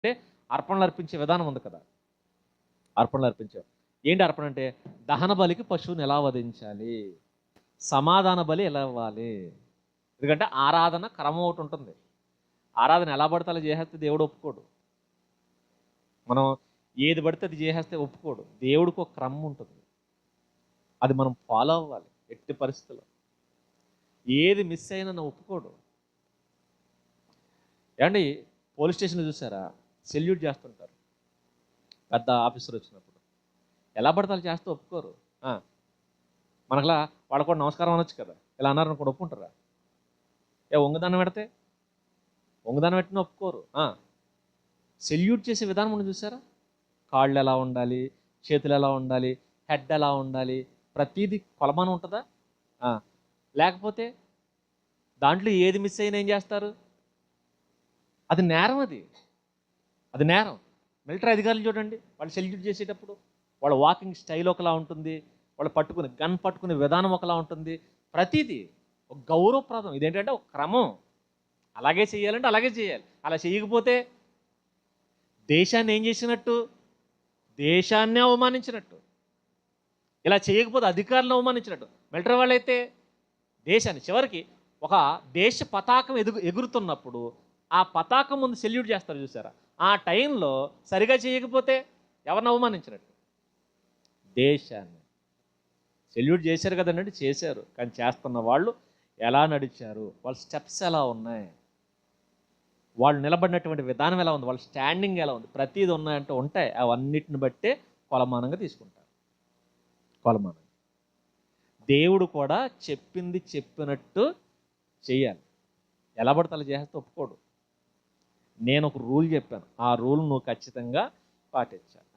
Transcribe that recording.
అంటే అర్పణలు అర్పించే విధానం ఉంది కదా. అర్పణలు అర్పించారు. ఏంటి అర్పణ అంటే దహన బలికి పశువుని ఎలా వధించాలి, సమాధాన బలి ఎలా ఇవ్వాలి. ఎందుకంటే ఆరాధన క్రమం ఒకటి ఉంటుంది. ఆరాధన ఎలా పడితే అలా చేసేస్తే దేవుడు ఒప్పుకోడు. మనం ఏది పడితే అది చేసేస్తే ఒప్పుకోడు. దేవుడికి ఒక క్రమం ఉంటుంది, అది మనం ఫాలో అవ్వాలి. ఎట్టి పరిస్థితుల్లో ఏది మిస్ అయినా నా ఒప్పుకోడు. ఏమండి, పోలీస్ స్టేషన్లో చూసారా, సెల్యూట్ చేస్తుంటారు పెద్ద ఆఫీసర్ వచ్చినప్పుడు. ఎలా పడితే అలా చేస్తే ఒప్పుకోరు. మనకలా వాళ్ళు కూడా నమస్కారం అనొచ్చు కదా, ఇలా అన్నారని కూడా ఒప్పుకుంటారా? ఒంగదానం పెడితే ఒంగదానం పెట్టిన ఒప్పుకోరు. సెల్యూట్ చేసే విధానం మనం చూసారా, కాళ్ళు ఎలా ఉండాలి, చేతులు ఎలా ఉండాలి, హెడ్ ఎలా ఉండాలి, ప్రతిదీ కొలమానం ఉంటుందా? లేకపోతే దాంట్లో ఏది మిస్ అయినా ఏం చేస్తారు? అది నేరం. అది నేరం. మిలిటరీ అధికారులు చూడండి, వాళ్ళు సెల్యూట్ చేసేటప్పుడు వాళ్ళ వాకింగ్ స్టైల్ ఒకలా ఉంటుంది, వాళ్ళు గన్ పట్టుకునే విధానం ఒకలా ఉంటుంది. ప్రతిదీ ఒక గౌరవప్రదం. ఇదేంటంటే ఒక క్రమం. అలాగే చేయాలంటే అలాగే చేయాలి. అలా చేయకపోతే దేశాన్ని ఏం చేసినట్టు? దేశాన్నే అవమానించినట్టు. ఇలా చేయకపోతే అధికారులను అవమానించినట్టు. మిలిటరీ వాళ్ళైతే దేశాన్ని, చివరికి ఒక దేశ పతాకం ఎగురుతున్నప్పుడు ఆ పతాకం ముందు సెల్యూట్ చేస్తారు చూసారా, ఆ టైంలో సరిగా చేయకపోతే ఎవరిని అవమానించినట్టు? దేశాన్ని. సెల్యూట్ చేశారు కదండి, చేశారు. కానీ చేస్తున్న వాళ్ళు ఎలా నడిచారు, వాళ్ళ స్టెప్స్ ఎలా ఉన్నాయి, వాళ్ళు నిలబడినటువంటి విధానం ఎలా ఉంది, వాళ్ళ స్టాండింగ్ ఎలా ఉంది, ప్రతిది ఉన్నాయంటే ఉంటాయి. అవన్నిటిని బట్టే కొలమానంగా తీసుకుంటారు. కొలమానం. దేవుడు కూడా చెప్పింది చెప్పినట్టు చెయ్యాలి. ఎలా పడితే అలా చేస్తే ఒప్పుకోడు. నేను ఒక రూల్ చెప్పాను, ఆ రూల్ నువ్వు ఖచ్చితంగా పాటించాలి.